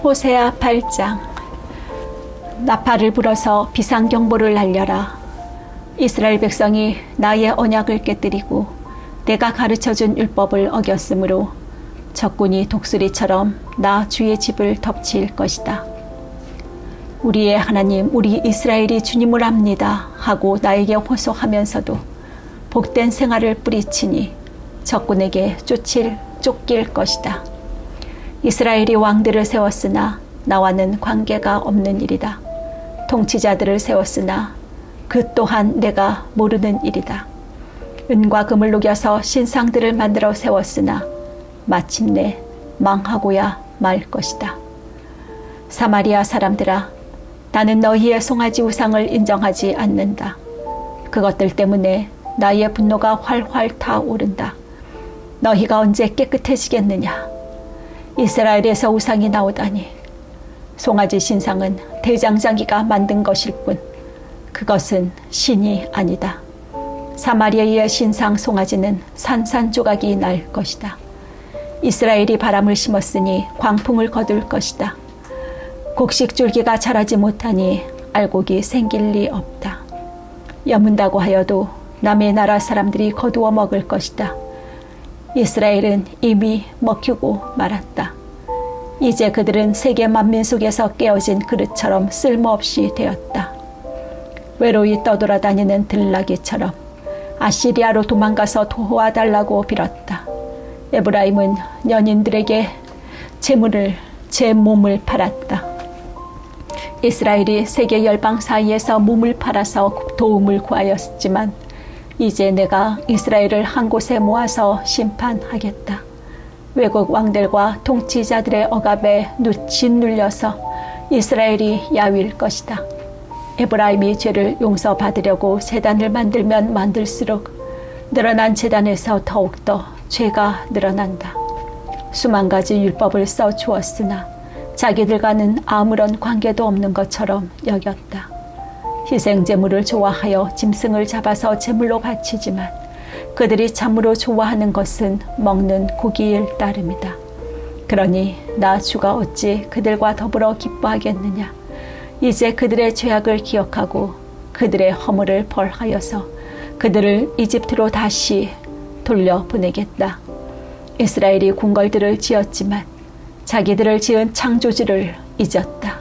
호세아 8장. 나팔을 불어서 비상경보를 날려라. 이스라엘 백성이 나의 언약을 깨뜨리고 내가 가르쳐준 율법을 어겼으므로 적군이 독수리처럼 나 주의 집을 덮칠 것이다. 우리의 하나님 우리 이스라엘이 주님을 압니다 하고 나에게 호소하면서도 복된 생활을 뿌리치니 적군에게 쫓길 것이다. 이스라엘이 왕들을 세웠으나 나와는 관계가 없는 일이다. 통치자들을 세웠으나 그 또한 내가 모르는 일이다. 은과 금을 녹여서 신상들을 만들어 세웠으나 마침내 망하고야 말 것이다. 사마리아 사람들아, 나는 너희의 송아지 우상을 인정하지 않는다. 그것들 때문에 나의 분노가 활활 타오른다. 너희가 언제 깨끗해지겠느냐? 이스라엘에서 우상이 나오다니. 송아지 신상은 대장장이가 만든 것일 뿐 그것은 신이 아니다. 사마리아의 신상 송아지는 산산조각이 날 것이다. 이스라엘이 바람을 심었으니 광풍을 거둘 것이다. 곡식줄기가 자라지 못하니 알곡이 생길 리 없다. 여문다고 하여도 남의 나라 사람들이 거두어 먹을 것이다. 이스라엘은 이미 먹히고 말았다. 이제 그들은 세계 만민 속에서 깨어진 그릇처럼 쓸모없이 되었다. 외로이 떠돌아다니는 들나귀처럼 아시리아로 도망가서 도와달라고 빌었다. 에브라임은 연인들에게 제 몸을 팔았다. 이스라엘이 세계 열방 사이에서 몸을 팔아서 도움을 구하였지만 이제 내가 이스라엘을 한 곳에 모아서 심판하겠다. 외국 왕들과 통치자들의 억압에 짓눌려서 이스라엘이 야위일 것이다. 에브라임이 죄를 용서받으려고 제단을 만들면 만들수록 늘어난 제단에서 더욱더 죄가 늘어난다. 수만 가지 율법을 써주었으나 자기들과는 아무런 관계도 없는 것처럼 여겼다. 희생제물을 좋아하여 짐승을 잡아서 제물로 바치지만 그들이 참으로 좋아하는 것은 먹는 고기일 따름이다. 그러니 나 주가 어찌 그들과 더불어 기뻐하겠느냐. 이제 그들의 죄악을 기억하고 그들의 허물을 벌하여서 그들을 이집트로 다시 돌려보내겠다. 이스라엘이 궁궐들을 지었지만 자기들을 지은 창조주를 잊었다.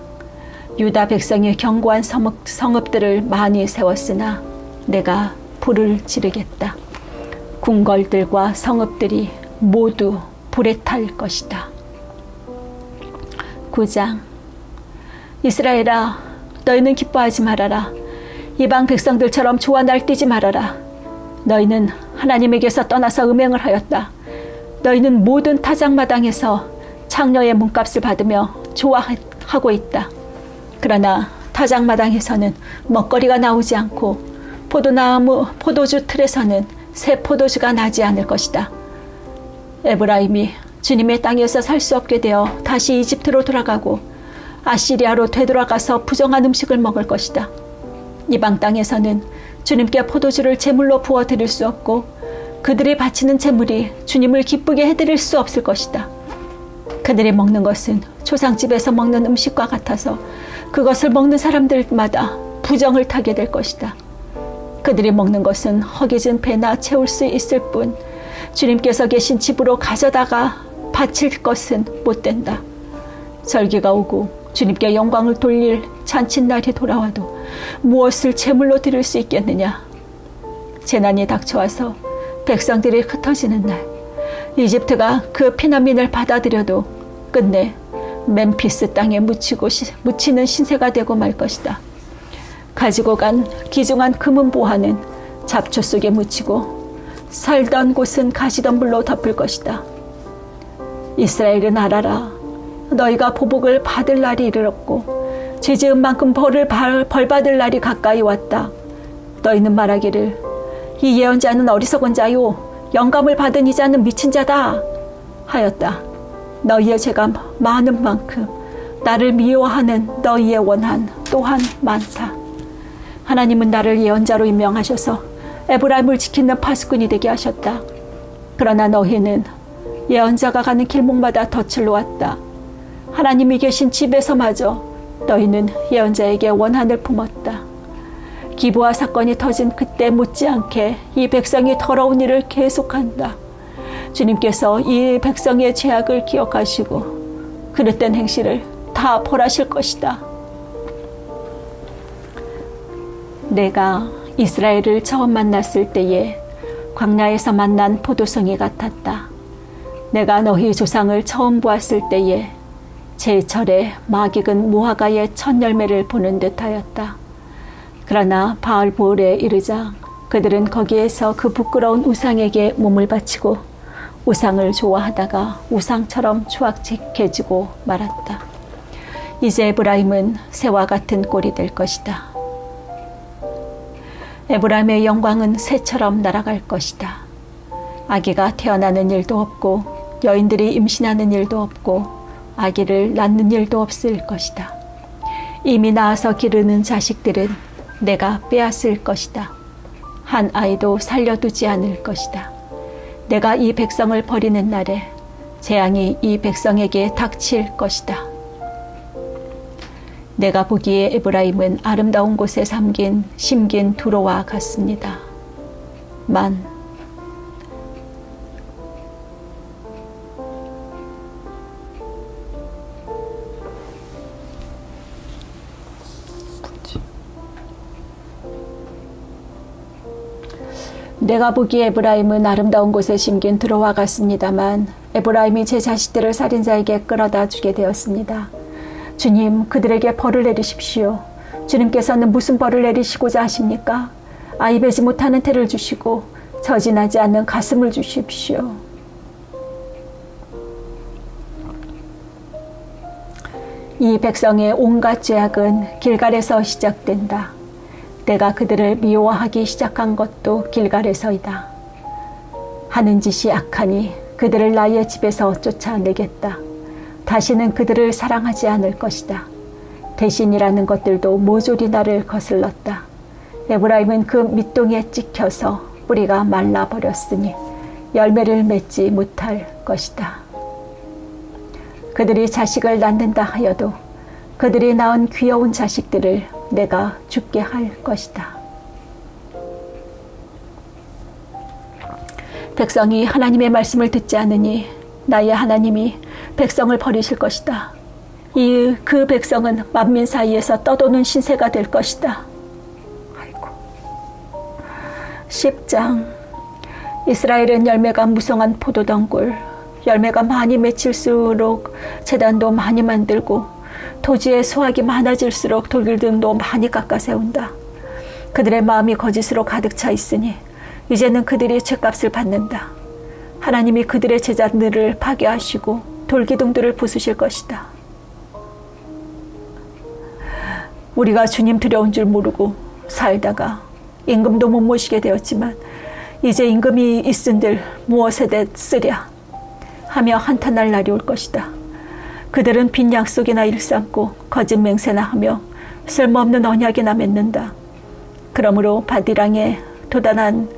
유다 백성이 견고한 성읍들을 많이 세웠으나 내가 불을 지르겠다. 궁궐들과 성읍들이 모두 불에 탈 것이다. 9장. 이스라엘아, 너희는 기뻐하지 말아라. 이방 백성들처럼 좋아 날뛰지 말아라. 너희는 하나님에게서 떠나서 음행을 하였다. 너희는 모든 타작마당에서 창녀의 몸값을 받으며 좋아하고 있다. 그러나 타작마당에서는 먹거리가 나오지 않고 포도주 틀에서는 새 포도주가 나지 않을 것이다. 에브라임이 주님의 땅에서 살 수 없게 되어 다시 이집트로 돌아가고 아시리아로 되돌아가서 부정한 음식을 먹을 것이다. 이방 땅에서는 주님께 포도주를 제물로 부어 드릴 수 없고 그들이 바치는 제물이 주님을 기쁘게 해드릴 수 없을 것이다. 그들이 먹는 것은 조상집에서 먹는 음식과 같아서 그것을 먹는 사람들마다 부정을 타게 될 것이다. 그들이 먹는 것은 허기진 배나 채울 수 있을 뿐 주님께서 계신 집으로 가져다가 바칠 것은 못 된다. 절기가 오고 주님께 영광을 돌릴 잔칫날이 돌아와도 무엇을 제물로 드릴 수 있겠느냐. 재난이 닥쳐와서 백성들이 흩어지는 날 이집트가 그 피난민을 받아들여도 끝내 멤피스 땅에 묻히는 신세가 되고 말 것이다. 가지고 간 귀중한 금은 보화는 잡초 속에 묻히고 살던 곳은 가시덤불로 덮을 것이다. 이스라엘은 알아라. 너희가 보복을 받을 날이 이르렀고 죄 지은 만큼 벌받을 날이 가까이 왔다. 너희는 말하기를 이 예언자는 어리석은 자요 영감을 받은 이 자는 미친 자다 하였다. 너희의 죄가 많은 만큼 나를 미워하는 너희의 원한 또한 많다. 하나님은 나를 예언자로 임명하셔서 에브라임을 지키는 파수꾼이 되게 하셨다. 그러나 너희는 예언자가 가는 길목마다 덫을 놓았다. 하나님이 계신 집에서마저 너희는 예언자에게 원한을 품었다. 기브아 사건이 터진 그때 못지않게 이 백성이 더러운 일을 계속한다. 주님께서 이 백성의 죄악을 기억하시고 그릇된 행실을 다 벌하실 것이다. 내가 이스라엘을 처음 만났을 때에 광야에서 만난 포도송이 같았다. 내가 너희 조상을 처음 보았을 때에 제철에 막 익은 무화과의 첫 열매를 보는 듯하였다. 그러나 바알보올에 이르자 그들은 거기에서 그 부끄러운 우상에게 몸을 바치고 우상을 좋아하다가 우상처럼 추악해지고 말았다. 이제 에브라임은 새와 같은 꼴이 될 것이다. 에브라임의 영광은 새처럼 날아갈 것이다. 아기가 태어나는 일도 없고 여인들이 임신하는 일도 없고 아기를 낳는 일도 없을 것이다. 이미 낳아서 기르는 자식들은 내가 빼앗을 것이다. 한 아이도 살려두지 않을 것이다. 내가 이 백성을 버리는 날에 재앙이 이 백성에게 닥칠 것이다. 내가 보기에 에브라임은 아름다운 곳에 심긴 두로와 같습니다. 내가 보기에 에브라임은 아름다운 곳에 심긴 두로와 같습니다만 에브라임이 제 자식들을 살인자에게 끌어다 주게 되었습니다. 주님, 그들에게 벌을 내리십시오. 주님께서는 무슨 벌을 내리시고자 하십니까? 아이 베지 못하는 태를 주시고 저진하지 않는 가슴을 주십시오. 이 백성의 온갖 죄악은 길갈에서 시작된다. 내가 그들을 미워하기 시작한 것도 길갈에서이다. 하는 짓이 악하니 그들을 나의 집에서 쫓아내겠다. 다시는 그들을 사랑하지 않을 것이다. 대신이라는 것들도 모조리 나를 거슬렀다. 에브라임은 그 밑동에 찍혀서 뿌리가 말라버렸으니 열매를 맺지 못할 것이다. 그들이 자식을 낳는다 하여도 그들이 낳은 귀여운 자식들을 내가 죽게 할 것이다. 백성이 하나님의 말씀을 듣지 않으니 나의 하나님이 백성을 버리실 것이다. 그 백성은 만민 사이에서 떠도는 신세가 될 것이다. 10장. 이스라엘은 열매가 무성한 포도덩굴, 열매가 많이 맺힐수록 제단도 많이 만들고 토지에 수확이 많아질수록 돌들등도 많이 깎아 세운다. 그들의 마음이 거짓으로 가득 차 있으니 이제는 그들이 죗값을 받는다. 하나님이 그들의 제자들을 파괴하시고 돌기둥들을 부수실 것이다. 우리가 주님 두려운 줄 모르고 살다가 임금도 못 모시게 되었지만 이제 임금이 있은들 무엇에 쓰랴 하며 한탄할 날이 올 것이다. 그들은 빈 약속이나 일삼고 거짓 맹세나 하며 쓸모없는 언약이나 맺는다. 그러므로 바디랑에 도단한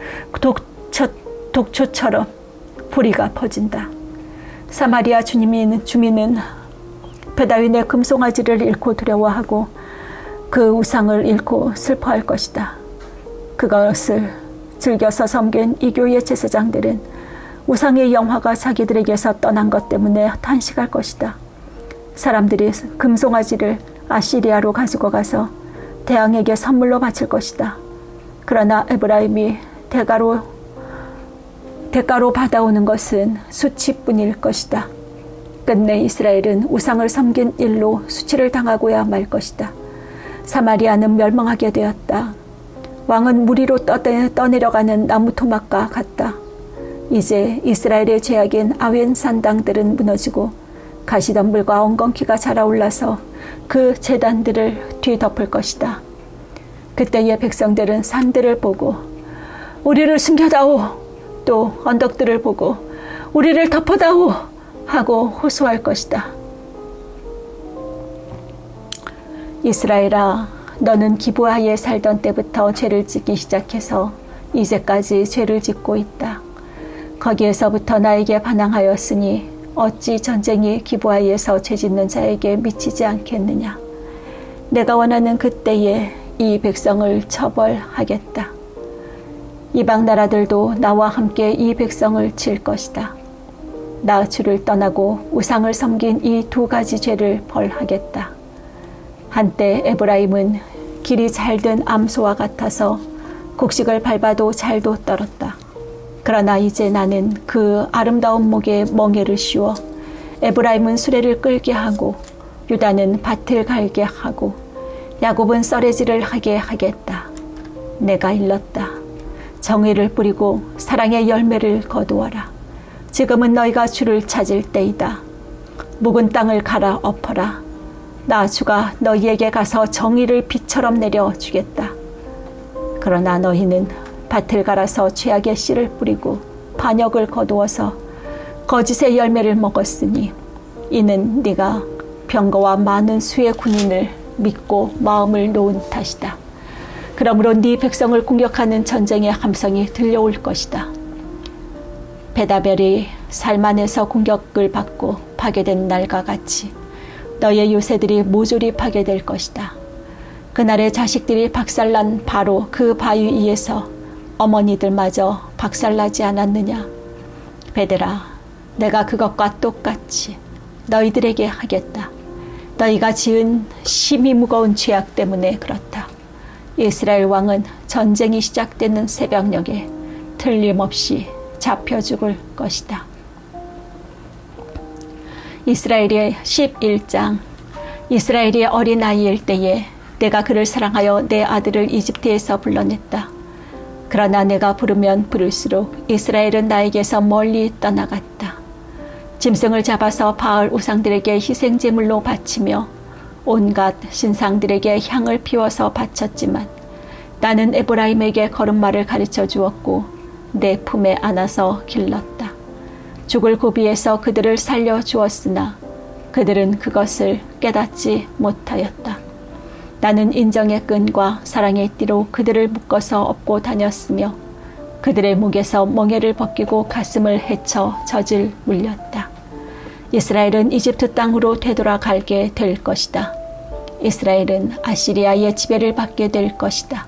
독초처럼 불의가 퍼진다. 사마리아 주민은 베다윈의 금송아지를 잃고 두려워하고 그 우상을 잃고 슬퍼할 것이다. 그것을 즐겨서 섬긴 이교의 제사장들은 우상의 영화가 자기들에게서 떠난 것 때문에 탄식할 것이다. 사람들이 금송아지를 아시리아로 가지고 가서 대왕에게 선물로 바칠 것이다. 그러나 에브라임이 대가로 받아오는 것은 수치뿐일 것이다. 끝내 이스라엘은 우상을 섬긴 일로 수치를 당하고야 말 것이다. 사마리아는 멸망하게 되었다. 왕은 무리로 떠내려가는 나무 토막과 같다. 이제 이스라엘의 죄악인 아웬 산당들은 무너지고 가시덤불과 엉겅퀴가 자라올라서 그 제단들을 뒤덮을 것이다. 그때의 백성들은 산들을 보고 우리를 숨겨다오, 또 언덕들을 보고 우리를 덮어다오 하고 호소할 것이다. 이스라엘아, 너는 기브아에 살던 때부터 죄를 짓기 시작해서 이제까지 죄를 짓고 있다. 거기에서부터 나에게 반항하였으니 어찌 전쟁이 기브아에서 죄짓는 자에게 미치지 않겠느냐. 내가 원하는 그때에 이 백성을 처벌하겠다. 이방 나라들도 나와 함께 이 백성을 칠 것이다. 나 주를 떠나고 우상을 섬긴 이 두 가지 죄를 벌하겠다. 한때 에브라임은 길이 잘든 암소와 같아서 곡식을 밟아도 잘도 떨었다. 그러나 이제 나는 그 아름다운 목에 멍에를 씌워 에브라임은 수레를 끌게 하고 유다는 밭을 갈게 하고 야곱은 썰매질을 하게 하겠다. 내가 일렀다. 정의를 뿌리고 사랑의 열매를 거두어라. 지금은 너희가 주를 찾을 때이다. 묵은 땅을 갈아 엎어라. 나 주가 너희에게 가서 정의를 비처럼 내려주겠다. 그러나 너희는 밭을 갈아서 죄악의 씨를 뿌리고 반역을 거두어서 거짓의 열매를 먹었으니 이는 네가 병거와 많은 수의 군인을 믿고 마음을 놓은 탓이다. 그러므로 네 백성을 공격하는 전쟁의 함성이 들려올 것이다. 베다벨이 살만에서 공격을 받고 파괴된 날과 같이 너의 요새들이 모조리 파괴될 것이다. 그날의 자식들이 박살난 바로 그 바위 위에서 어머니들마저 박살나지 않았느냐. 베델아, 내가 그것과 똑같이 너희들에게 하겠다. 너희가 지은 심히 무거운 죄악 때문에 그렇다. 이스라엘 왕은 전쟁이 시작되는 새벽녘에 틀림없이 잡혀 죽을 것이다. 이스라엘의 11장. 이스라엘이 어린아이일 때에 내가 그를 사랑하여 내 아들을 이집트에서 불러냈다. 그러나 내가 부르면 부를수록 이스라엘은 나에게서 멀리 떠나갔다. 짐승을 잡아서 바알 우상들에게 희생제물로 바치며 온갖 신상들에게 향을 피워서 바쳤지만 나는 에브라임에게 걸음마를 가르쳐 주었고 내 품에 안아서 길렀다. 죽을 고비에서 그들을 살려 주었으나 그들은 그것을 깨닫지 못하였다. 나는 인정의 끈과 사랑의 띠로 그들을 묶어서 업고 다녔으며 그들의 목에서 멍에를 벗기고 가슴을 헤쳐 젖을 물렸다. 이스라엘은 이집트 땅으로 되돌아가게 될 것이다. 이스라엘은 아시리아의 지배를 받게 될 것이다.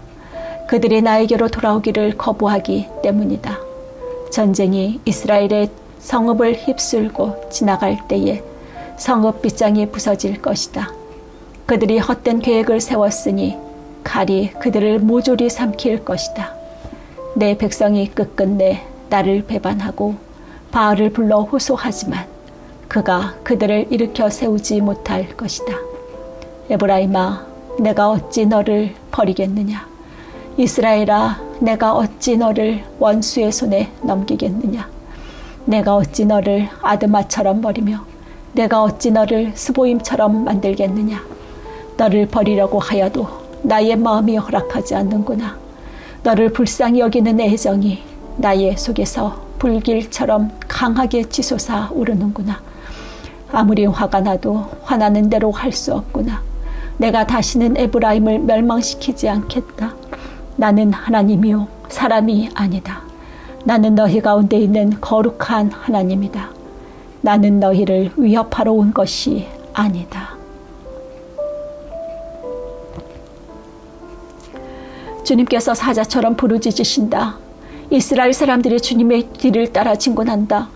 그들이 나에게로 돌아오기를 거부하기 때문이다. 전쟁이 이스라엘의 성읍을 휩쓸고 지나갈 때에 성읍 빗장이 부서질 것이다. 그들이 헛된 계획을 세웠으니 칼이 그들을 모조리 삼킬 것이다. 내 백성이 끝끝내 나를 배반하고 바알을 불러 호소하지만 그가 그들을 일으켜 세우지 못할 것이다. 에브라임아, 내가 어찌 너를 버리겠느냐. 이스라엘아, 내가 어찌 너를 원수의 손에 넘기겠느냐. 내가 어찌 너를 아드마처럼 버리며 내가 어찌 너를 스보임처럼 만들겠느냐. 너를 버리려고 하여도 나의 마음이 허락하지 않는구나. 너를 불쌍히 여기는 애정이 나의 속에서 불길처럼 강하게 치솟아 오르는구나. 아무리 화가 나도 화나는 대로 할 수 없구나. 내가 다시는 에브라임을 멸망시키지 않겠다. 나는 하나님이요 사람이 아니다. 나는 너희 가운데 있는 거룩한 하나님이다. 나는 너희를 위협하러 온 것이 아니다. 주님께서 사자처럼 부르짖으신다. 이스라엘 사람들이 주님의 뒤를 따라 진군한다.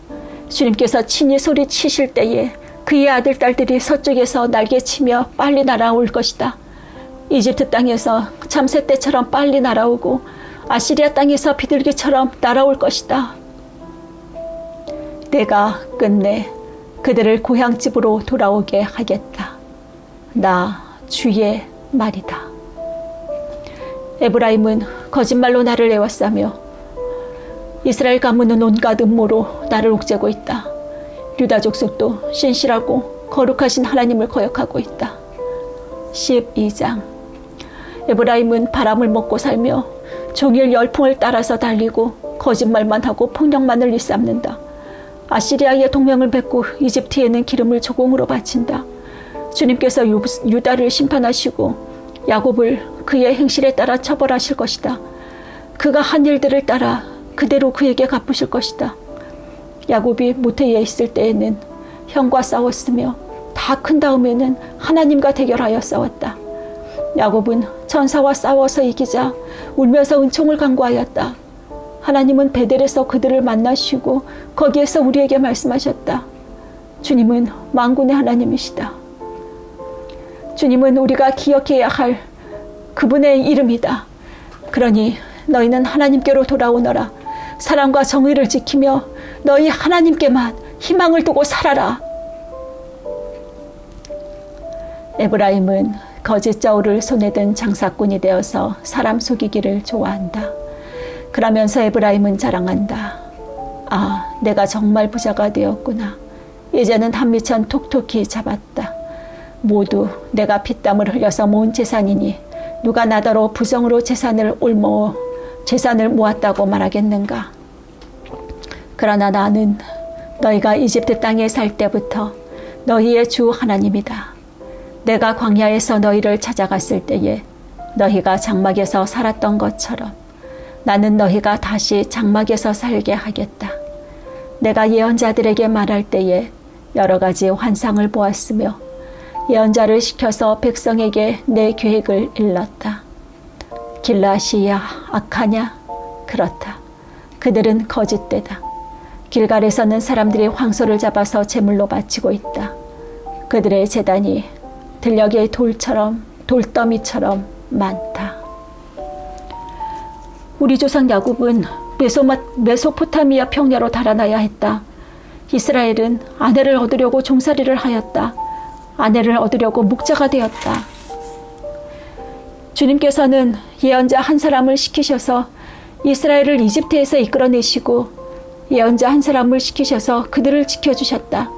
주님께서 친히 소리치실 때에 그의 아들, 딸들이 서쪽에서 날개치며 빨리 날아올 것이다. 이집트 땅에서 참새 떼처럼 빨리 날아오고 아시리아 땅에서 비둘기처럼 날아올 것이다. 내가 끝내 그들을 고향집으로 돌아오게 하겠다. 나 주의 말이다. 에브라임은 거짓말로 나를 애워싸며 이스라엘 가문은 온갖 음모로 나를 옥죄고 있다. 유다 족속도 신실하고 거룩하신 하나님을 거역하고 있다. 12장. 에브라임은 바람을 먹고 살며 종일 열풍을 따라서 달리고 거짓말만 하고 폭력만을 일삼는다. 아시리아의 동맹을 맺고 이집트에는 기름을 조공으로 바친다. 주님께서 유다를 심판하시고 야곱을 그의 행실에 따라 처벌하실 것이다. 그가 한 일들을 따라 그대로 그에게 갚으실 것이다. 야곱이 모태에 있을 때에는 형과 싸웠으며 다 큰 다음에는 하나님과 대결하여 싸웠다. 야곱은 천사와 싸워서 이기자 울면서 은총을 간구하였다. 하나님은 베델에서 그들을 만나시고 거기에서 우리에게 말씀하셨다. 주님은 만군의 하나님이시다. 주님은 우리가 기억해야 할 그분의 이름이다. 그러니 너희는 하나님께로 돌아오너라. 사랑과 정의를 지키며 너희 하나님께만 희망을 두고 살아라. 에브라임은 거짓 저울을 손에 든 장사꾼이 되어서 사람 속이기를 좋아한다. 그러면서 에브라임은 자랑한다. 아, 내가 정말 부자가 되었구나. 이제는 한미천 톡톡히 잡았다. 모두 내가 피땀을 흘려서 모은 재산이니 누가 나더러 부정으로 재산을 모았다고 말하겠는가. 그러나 나는 너희가 이집트 땅에 살 때부터 너희의 주 하나님이다. 내가 광야에서 너희를 찾아갔을 때에 너희가 장막에서 살았던 것처럼 나는 너희가 다시 장막에서 살게 하겠다. 내가 예언자들에게 말할 때에 여러 가지 환상을 보았으며 예언자를 시켜서 백성에게 내 계획을 일렀다. 길라시야 악하냐? 그렇다. 그들은 거짓되다. 길갈에서는 사람들이 황소를 잡아서 제물로 바치고 있다. 그들의 제단이 들녘의 돌더미처럼 많다. 우리 조상 야곱은 메소포타미아 평야로 달아나야 했다. 이스라엘은 아내를 얻으려고 종살이를 하였다. 아내를 얻으려고 목자가 되었다. 주님께서는 예언자 한 사람을 시키셔서 이스라엘을 이집트에서 이끌어내시고 예언자 한 사람을 시키셔서 그들을 지켜주셨다.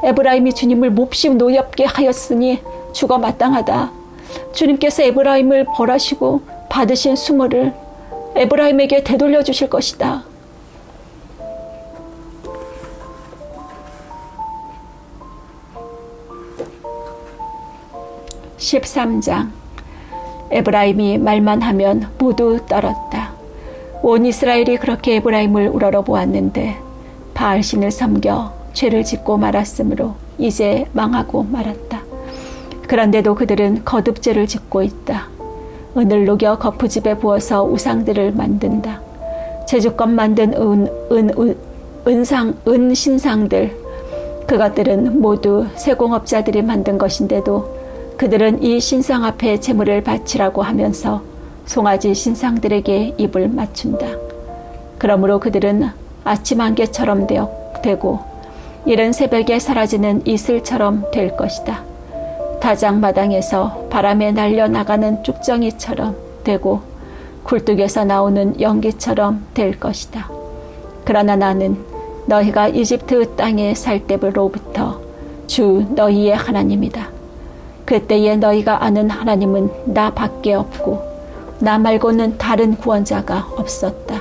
에브라임이 주님을 몹시 노엽게 하였으니 죽어 마땅하다. 주님께서 에브라임을 벌하시고 받으신 수모를 에브라임에게 되돌려 주실 것이다. (13장) 에브라임이 말만 하면 모두 떨었다. 온 이스라엘이 그렇게 에브라임을 우러러 보았는데 바알신을 섬겨 죄를 짓고 말았으므로 이제 망하고 말았다. 그런데도 그들은 거듭 죄를 짓고 있다. 은을 녹여 거푸집에 부어서 우상들을 만든다. 제주껏 만든 은신상들, 그것들은 모두 세공업자들이 만든 것인데도 그들은 이 신상 앞에 제물을 바치라고 하면서 송아지 신상들에게 입을 맞춘다. 그러므로 그들은 아침 안개처럼 되고 이른 새벽에 사라지는 이슬처럼 될 것이다. 다장마당에서 바람에 날려나가는 쭉정이처럼 되고 굴뚝에서 나오는 연기처럼 될 것이다. 그러나 나는 너희가 이집트 땅에 살 때로부터 주 너희의 하나님이다. 그때에 너희가 아는 하나님은 나 밖에 없고 나 말고는 다른 구원자가 없었다.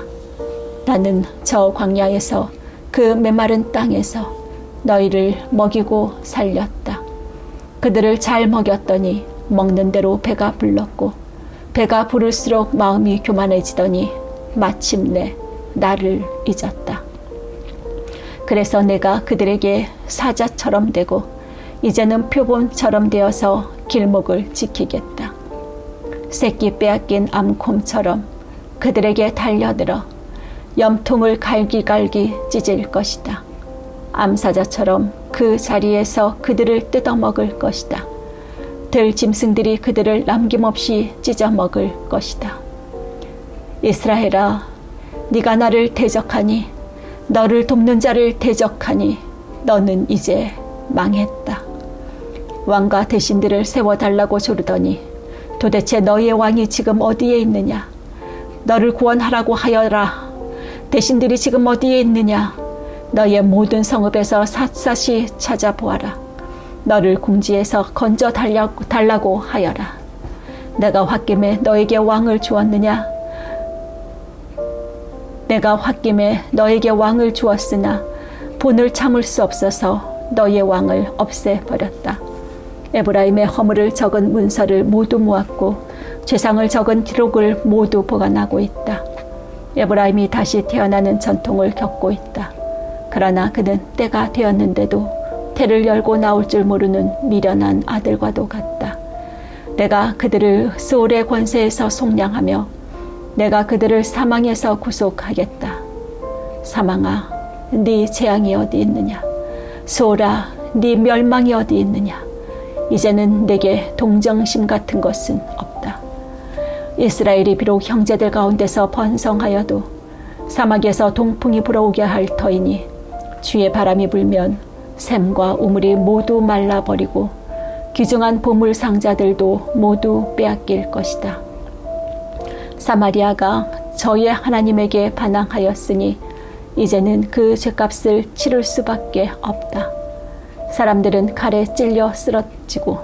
나는 저 광야에서 그 메마른 땅에서 너희를 먹이고 살렸다. 그들을 잘 먹였더니 먹는 대로 배가 불렀고 배가 부를수록 마음이 교만해지더니 마침내 나를 잊었다. 그래서 내가 그들에게 사자처럼 되고 이제는 표범처럼 되어서 길목을 지키겠다. 새끼 빼앗긴 암곰처럼 그들에게 달려들어 염통을 갈기갈기 찢을 것이다. 암사자처럼 그 자리에서 그들을 뜯어먹을 것이다. 들짐승들이 그들을 남김없이 찢어먹을 것이다. 이스라엘아, 네가 나를 대적하니 너를 돕는 자를 대적하니 너는 이제 망했다. 왕과 대신들을 세워달라고 조르더니 도대체 너희의 왕이 지금 어디에 있느냐? 너를 구원하라고 하여라. 대신들이 지금 어디에 있느냐? 너희의 모든 성읍에서 샅샅이 찾아보아라. 너를 궁지에서 건져 달라고 하여라. 내가 홧김에 너에게 왕을 주었느냐? 내가 홧김에 너에게 왕을 주었으나 본을 참을 수 없어서 너희의 왕을 없애버렸다. 에브라임의 허물을 적은 문서를 모두 모았고 죄상을 적은 기록을 모두 보관하고 있다. 에브라임이 다시 태어나는 전통을 겪고 있다. 그러나 그는 때가 되었는데도 태를 열고 나올 줄 모르는 미련한 아들과도 같다. 내가 그들을 스올의 권세에서 속량하며 내가 그들을 사망에서 구속하겠다. 사망아, 네 재앙이 어디 있느냐? 스올아, 네 멸망이 어디 있느냐? 이제는 내게 동정심 같은 것은 없다. 이스라엘이 비록 형제들 가운데서 번성하여도 사막에서 동풍이 불어오게 할 터이니 주의 바람이 불면 샘과 우물이 모두 말라버리고 귀중한 보물 상자들도 모두 빼앗길 것이다. 사마리아가 저의 하나님에게 반항하였으니 이제는 그 죄값을 치를 수밖에 없다. 사람들은 칼에 찔려 쓰러지고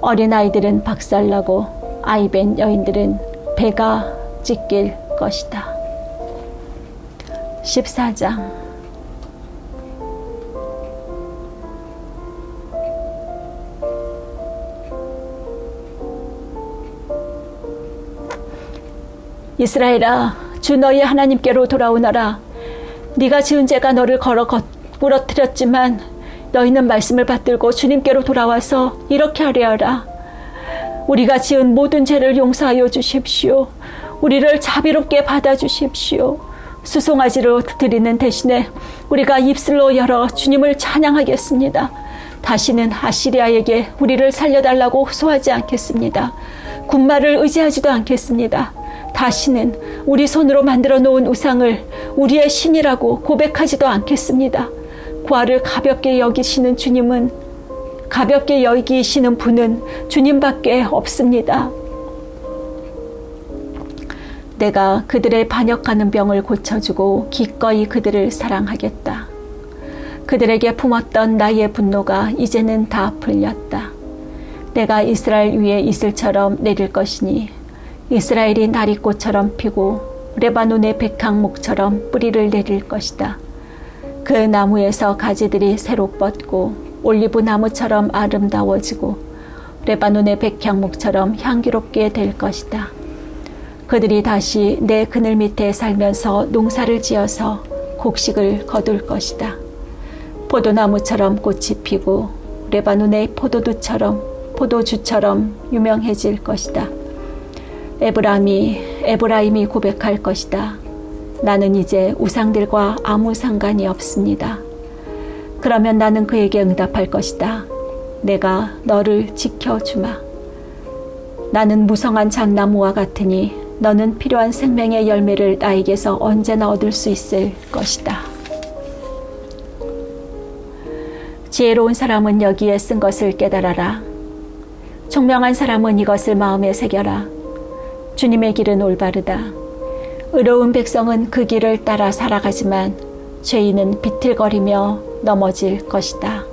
어린아이들은 박살나고 아이벤 여인들은 배가 찢길 것이다. 14장. 이스라엘아, 주 너희 하나님께로 돌아오너라. 네가 지은 죄가 너를 무너뜨렸지만 너희는 말씀을 받들고 주님께로 돌아와서 이렇게 하려하라. 우리가 지은 모든 죄를 용서하여 주십시오. 우리를 자비롭게 받아주십시오. 수송아지로 드리는 대신에 우리가 입술로 열어 주님을 찬양하겠습니다. 다시는 아시리아에게 우리를 살려달라고 호소하지 않겠습니다. 군마를 의지하지도 않겠습니다. 다시는 우리 손으로 만들어 놓은 우상을 우리의 신이라고 고백하지도 않겠습니다. 구하를 가볍게 여기시는 분은 주님밖에 없습니다. 내가 그들의 반역하는 병을 고쳐주고 기꺼이 그들을 사랑하겠다. 그들에게 품었던 나의 분노가 이제는 다 풀렸다. 내가 이스라엘 위에 이슬처럼 내릴 것이니 이스라엘이 나리꽃처럼 피고 레바논의 백향목처럼 뿌리를 내릴 것이다. 그 나무에서 가지들이 새로 뻗고 올리브 나무처럼 아름다워지고 레바논의 백향목처럼 향기롭게 될 것이다. 그들이 다시 내 그늘 밑에 살면서 농사를 지어서 곡식을 거둘 것이다. 포도나무처럼 꽃이 피고 레바논의 포도주처럼 유명해질 것이다. 에브라임이 고백할 것이다. 나는 이제 우상들과 아무 상관이 없습니다. 그러면 나는 그에게 응답할 것이다. 내가 너를 지켜주마. 나는 무성한 잣나무와 같으니 너는 필요한 생명의 열매를 나에게서 언제나 얻을 수 있을 것이다. 지혜로운 사람은 여기에 쓴 것을 깨달아라. 총명한 사람은 이것을 마음에 새겨라. 주님의 길은 올바르다. 의로운 백성은 그 길을 따라 살아가지만 죄인은 비틀거리며 넘어질 것이다.